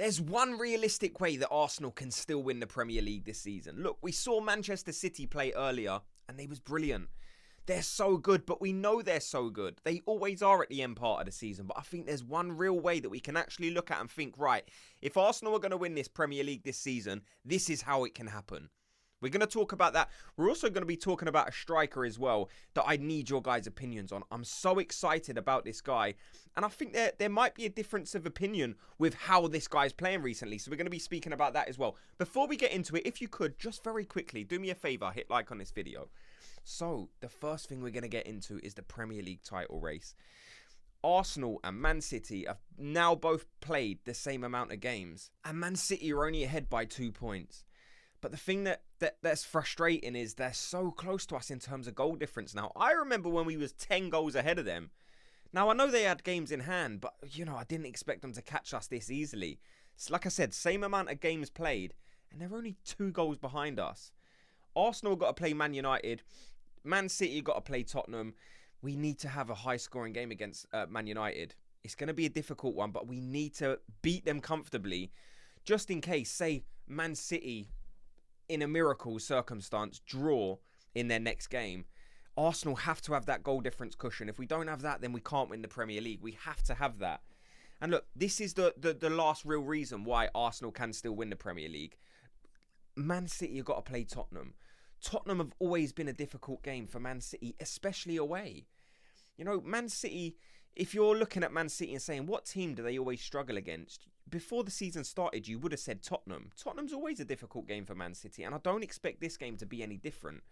There's one realistic way that Arsenal can still win the Premier League this season. Look, we saw Manchester City play earlier and they was brilliant. They're so good, but we know they're so good. They always are at the end part of the season. But I think there's one real way that we can actually look at and think, right, if Arsenal are going to win this Premier League this season, this is how it can happen. We're going to talk about that. We're also going to be talking about a striker as well that I need your guys' opinions on. I'm so excited about this guy. And I think there might be a difference of opinion with how this guy's playing recently. So we're going to be speaking about that as well. Before we get into it, if you could, just very quickly, do me a favour, hit like on this video. So the first thing we're going to get into is the Premier League title race. Arsenal and Man City have now both played the same amount of games. And Man City are only ahead by 2 points. But the thing that's frustrating is they're so close to us in terms of goal difference now. I remember when we was 10 goals ahead of them. Now, I know they had games in hand, but, you know, I didn't expect them to catch us this easily. It's like I said, same amount of games played, and they're only 2 goals behind us. Arsenal got to play Man United. Man City got to play Tottenham. We need to have a high-scoring game against Man United. It's going to be a difficult one, but we need to beat them comfortably. Just in case, say, Man City, in a miracle circumstance, draw in their next game. Arsenal have to have that goal difference cushion. If we don't have that, then we can't win the Premier League. We have to have that. And look, this is the last real reason why Arsenal can still win the Premier League. Man City have got to play Tottenham. Tottenham have always been a difficult game for Man City, especially away. You know, Man City, if you're looking at Man City and saying, what team do they always struggle against? Before the season started, you would have said Tottenham. Tottenham's always a difficult game for Man City, and I don't expect this game to be any different.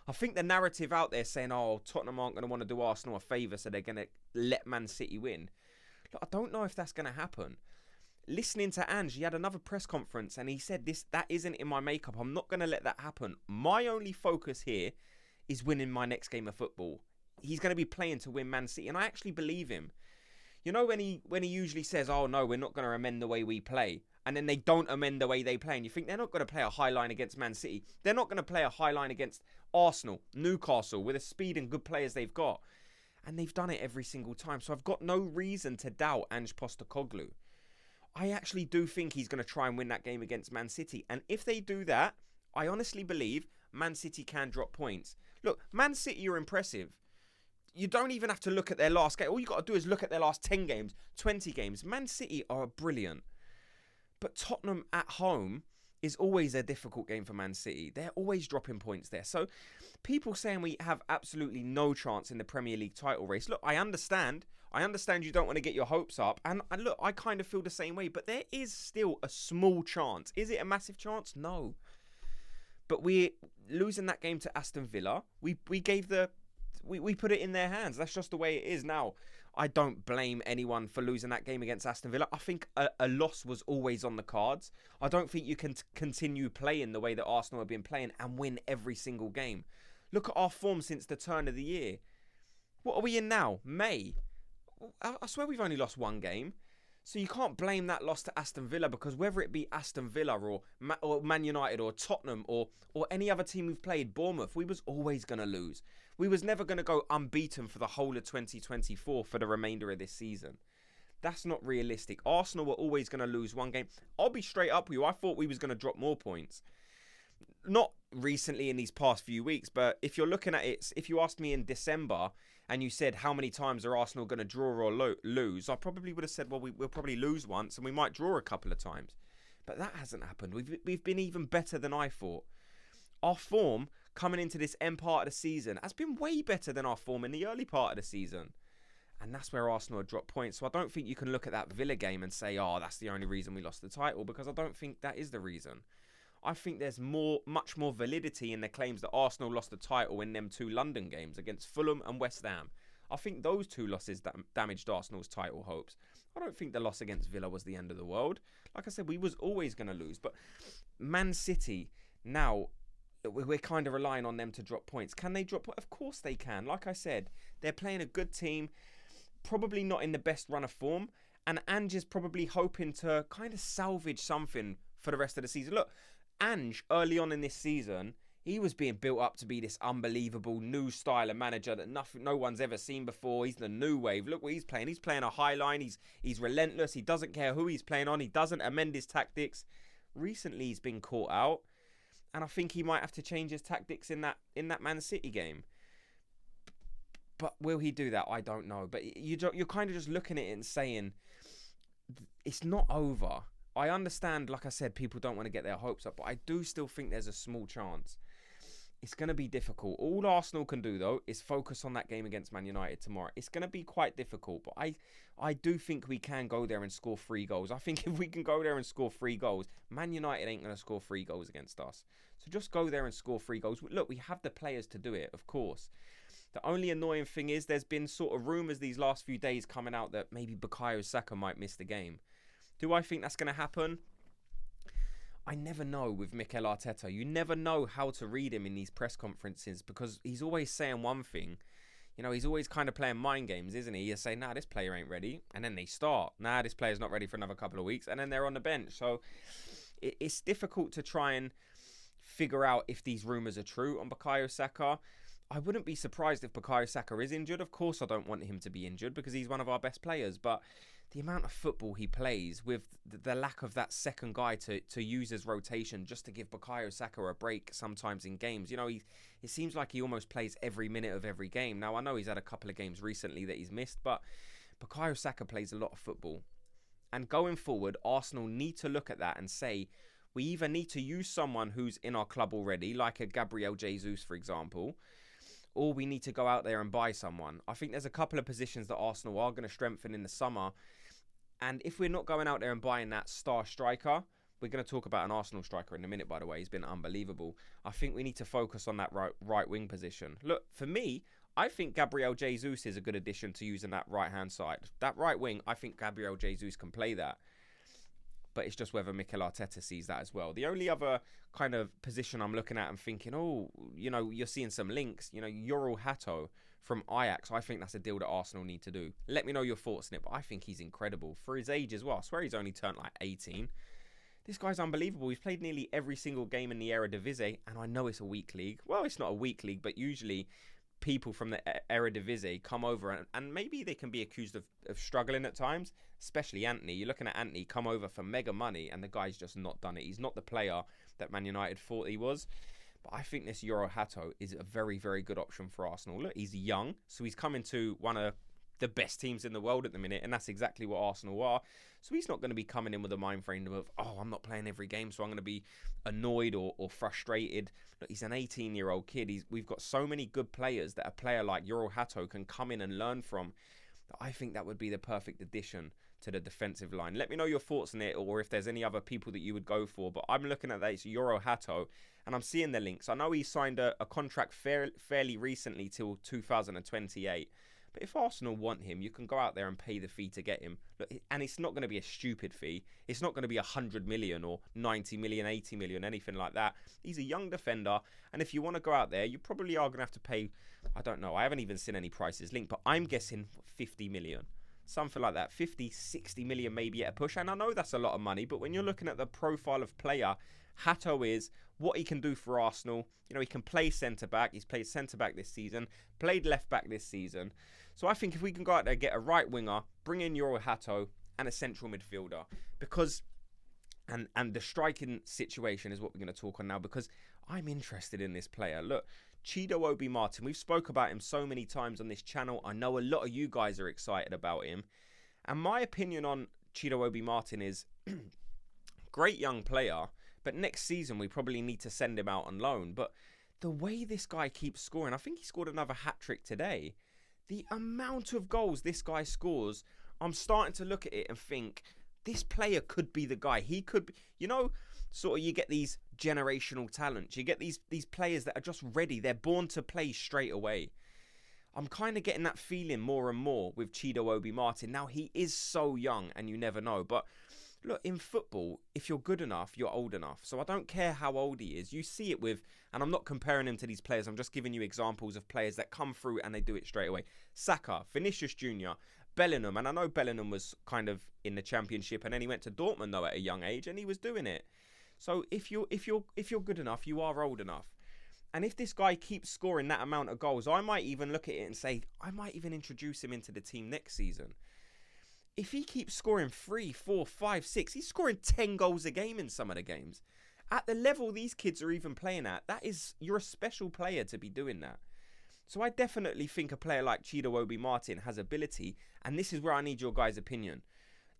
I think the narrative out there saying, oh, Tottenham aren't going to want to do Arsenal a favour, so they're going to let Man City win. Look, I don't know if that's going to happen. Listening to Ange, he had another press conference, and he said, that isn't in my makeup. I'm not going to let that happen. My only focus here is winning my next game of football. He's going to be playing to win Man City, and I actually believe him. You know when he usually says, oh no, we're not going to amend the way we play, and then they don't amend the way they play, and you think they're not going to play a high line against Man City. They're not going to play a high line against Arsenal, Newcastle, with the speed and good players they've got. And they've done it every single time. So I've got no reason to doubt Ange Postecoglou. I actually do think he's going to try and win that game against Man City. And if they do that, I honestly believe Man City can drop points. Look, Man City are impressive. You don't even have to look at their last game. All you got to do is look at their last 10 games, 20 games. Man City are brilliant. But Tottenham at home is always a difficult game for Man City. They're always dropping points there. So people saying we have absolutely no chance in the Premier League title race. Look, I understand. I understand you don't want to get your hopes up. And look, I kind of feel the same way. But there is still a small chance. Is it a massive chance? No. But we're losing that game to Aston Villa. We put it in their hands. That's just the way it is now. I don't blame anyone for losing that game against Aston Villa. I think a loss was always on the cards. I don't think you can continue playing the way that Arsenal have been playing and win every single game. Look at our form since the turn of the year. What are we in now? May. I swear we've only lost 1 game. So you can't blame that loss to Aston Villa, because whether it be Aston Villa or Man United or Tottenham or any other team we've played, Bournemouth, we was always going to lose. We was never going to go unbeaten for the whole of 2024 for the remainder of this season. That's not realistic. Arsenal were always going to lose 1 game. I'll be straight up with you. I thought we was going to drop more points. Not recently in these past few weeks, but if you're looking at it, if you asked me in December and you said how many times are Arsenal going to draw or lose, I probably would have said, well, we'll probably lose once and we might draw a couple of times. But that hasn't happened. We've been even better than I thought. Our form coming into this end part of the season has been way better than our form in the early part of the season. And that's where Arsenal have dropped points. So I don't think you can look at that Villa game and say, oh, that's the only reason we lost the title, because I don't think that is the reason. I think there's much more validity in the claims that Arsenal lost the title in them 2 London games against Fulham and West Ham. I think those 2 losses damaged Arsenal's title hopes. I don't think the loss against Villa was the end of the world. Like I said, we was always going to lose. But Man City, now, we're kind of relying on them to drop points. Can they drop points? Of course they can. Like I said, they're playing a good team, probably not in the best run of form. And Ange is probably hoping to kind of salvage something for the rest of the season. Look, Ange, early on in this season, He was being built up to be this unbelievable new style of manager that no one's ever seen before. He's the new wave. Look what he's playing. He's playing a high line. He's relentless. He doesn't care who he's playing on. He doesn't amend his tactics. Recently, he's been caught out, and I think he might have to change his tactics in that Man City game. But will he do that? I don't know. But you're kind of just looking at it and saying, it's not over. I understand, like I said, people don't want to get their hopes up, but I do still think there's a small chance. It's going to be difficult. All Arsenal can do, though, is focus on that game against Man United tomorrow. It's going to be quite difficult, but I do think we can go there and score 3 goals. I think if we can go there and score 3 goals, Man United ain't going to score 3 goals against us. So just go there and score 3 goals. Look, we have the players to do it, of course. The only annoying thing is there's been sort of rumours these last few days coming out that maybe Bukayo Saka might miss the game. Do I think that's going to happen? I never know with Mikel Arteta. You never know how to read him in these press conferences because he's always saying one thing. You know, he's always kind of playing mind games, isn't he? He'll say, nah, this player ain't ready. And then they start. Nah, this player's not ready for another couple of weeks. And then they're on the bench. So it's difficult to try and figure out if these rumours are true on Bukayo Saka. I wouldn't be surprised if Bukayo Saka is injured. Of course, I don't want him to be injured because he's one of our best players. But the amount of football he plays with the lack of that second guy to use as rotation just to give Bukayo Saka a break sometimes in games. You know, it seems like he almost plays every minute of every game. Now, I know he's had a couple of games recently that he's missed, but Bukayo Saka plays a lot of football. And going forward, Arsenal need to look at that and say, we either need to use someone who's in our club already, like a Gabriel Jesus, for example, or we need to go out there and buy someone. I think there's a couple of positions that Arsenal are going to strengthen in the summer. And if we're not going out there and buying that star striker, we're going to talk about an Arsenal striker in a minute, by the way. He's been unbelievable. I think we need to focus on that right wing position. Look, for me, I think Gabriel Jesus is a good addition to using that right-hand side. That right wing, I think Gabriel Jesus can play that. But it's just whether Mikel Arteta sees that as well. The only other kind of position I'm looking at and thinking, oh, you know, you're seeing some links. You know, jorrel Hato from Ajax. I think that's a deal that Arsenal need to do. Let me know your thoughts on it, but I think he's incredible for his age as well. I swear he's only turned like 18. This guy's unbelievable. He's played nearly every single game in the Eredivisie, and I know it's a weak league. Well, it's not a weak league, but usually people from the Eredivisie come over and maybe they can be accused of struggling at times, especially Anthony. You're looking at Anthony come over for mega money and the guy's just not done it. He's not the player that Man United thought he was. But I think this jorrel Hato is a very, very good option for Arsenal. Look, he's young, so he's coming to one of the best teams in the world at the minute, and that's exactly what Arsenal are. So he's not going to be coming in with a mind frame of, oh, I'm not playing every game, so I'm going to be annoyed or frustrated. Look, he's an 18-year-old kid. We've got so many good players that a player like jorrel Hato can come in and learn from. I think that would be the perfect addition to the defensive line. Let me know your thoughts on it, or if there's any other people that you would go for. But I'm looking at that, it's jorrel Hato, and I'm seeing the links. I know he signed a contract fairly recently till 2028. But if Arsenal want him, you can go out there and pay the fee to get him. Look, and it's not going to be a stupid fee. It's not going to be 100 million or 90 million, 80 million, anything like that. He's a young defender. And if you want to go out there, you probably are going to have to pay, I don't know, I haven't even seen any prices linked, but I'm guessing 50 million. Something like that. 50, 60 million maybe at a push. And I know that's a lot of money, but when you're looking at the profile of player Hato is, what he can do for Arsenal, you know, he can play centre-back. He's played centre-back this season, played left-back this season. So I think if we can go out there, get a right winger, bring in jorrel Hato and a central midfielder, because, and the striking situation is what we're going to talk on now, because I'm interested in this player. Look, chibo Obi Martin, we've spoke about him so many times on this channel. I know a lot of you guys are excited about him. And my opinion on chibo Obi Martin is, great young player, but next season we probably need to send him out on loan. But the way this guy keeps scoring, I think he scored another hat-trick today. The amount of goals this guy scores, I'm starting to look at it and think, this player could be the guy. He could be, you know, sort of you get these generational talents. You get these players that are just ready. They're born to play straight away. I'm kind of getting that feeling more and more with chibo Obi Martin. Now, he is so young and you never know. But look, in football, if you're good enough, you're old enough. So I don't care how old he is. You see it with, and I'm not comparing him to these players. I'm just giving you examples of players that come through and they do it straight away. Saka, Vinicius Jr., Bellingham. And I know Bellingham was kind of in the Championship, and then he went to Dortmund though at a young age, and he was doing it. So if you're good enough, you are old enough. And if this guy keeps scoring that amount of goals, I might even look at it and say, I might even introduce him into the team next season. If he keeps scoring 3, 4, 5, 6, he's scoring 10 goals a game in some of the games. At the level these kids are even playing at, you're a special player to be doing that. So I definitely think a player like Obi Martin has ability, and this is where I need your guys' opinion.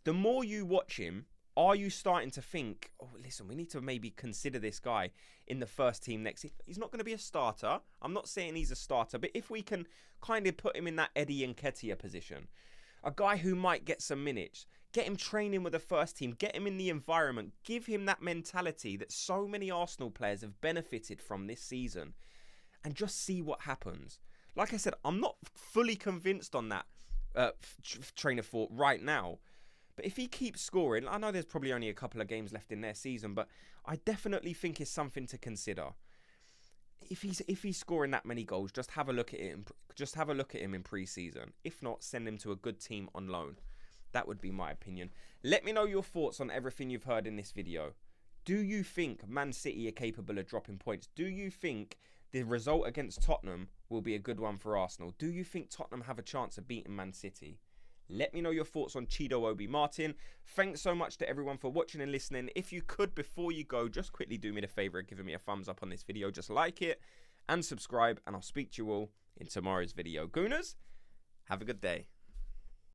The more you watch him, are you starting to think, oh, listen, we need to maybe consider this guy in the first team next season? He's not going to be a starter. I'm not saying he's a starter, but if we can kind of put him in that Eddie Nketiah position, a guy who might get some minutes, get him training with the first team, get him in the environment, give him that mentality that so many Arsenal players have benefited from this season, and just see what happens. Like I said, I'm not fully convinced on that train of thought right now. But if he keeps scoring, I know there's probably only a couple of games left in their season, but I definitely think it's something to consider. If he's scoring that many goals, just have a look at it. Just have a look at him in pre-season. If not, send him to a good team on loan. That would be my opinion. Let me know your thoughts on everything you've heard in this video. Do you think Man City are capable of dropping points? Do you think the result against Tottenham will be a good one for Arsenal? Do you think Tottenham have a chance of beating Man City? Let me know your thoughts on Obi Martin. Thanks so much to everyone for watching and listening. If you could, before you go, just quickly do me the favour of giving me a thumbs up on this video. Just like it and subscribe, and I'll speak to you all in tomorrow's video. Gooners, have a good day.